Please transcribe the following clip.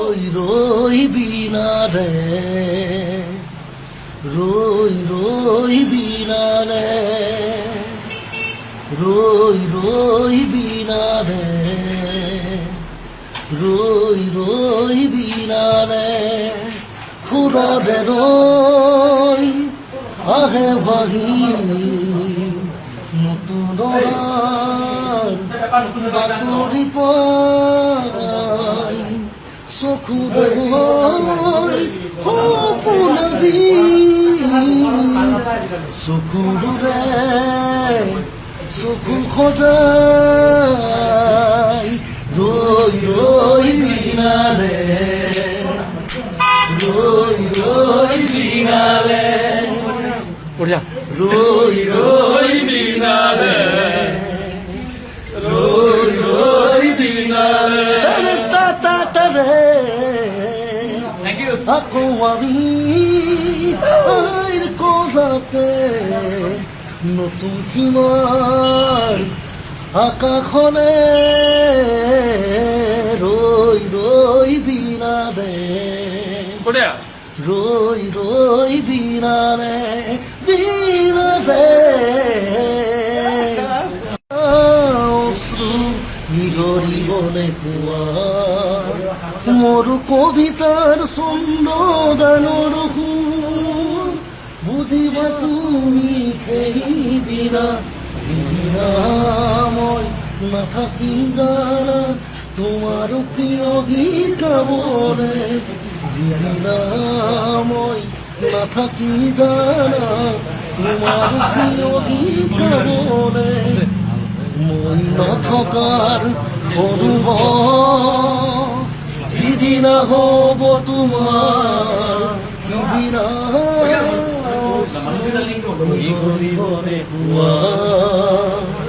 রই বিনা রে, রই বিনা রে, রই বিনা রে, রই বিনা রে, খুদা রে রই আহে বাহি নতুন বাতৰি পাই চকুৰে সপোন আজি চকুৰে চকু সজাই ৰৈ বিনালে, ৰৈ বিনালে, ৰৈ বিনালে, রই বিনালে তাতারে আকো আমি আইর কোজাতে নতুন কিমার আকাশনে রই বিনালে, রই বিনালে, বিনালে নিগরিবনে কোৱা মোৰ কবিতাৰ ছন্দ গানৰ সুৰ বুজিবা তুমি সেইদিনা যিদিনা মই নাথাকিম জানা তোমাৰ প্ৰিয় গীত গাবলে, যিদিনা মই নাথাকিম জানা তোমাৰ প্ৰিয় গীত গাবলে, মই নথকাৰ অনুভৱ যিদিনা হ'ব তোমাৰ সিদিনা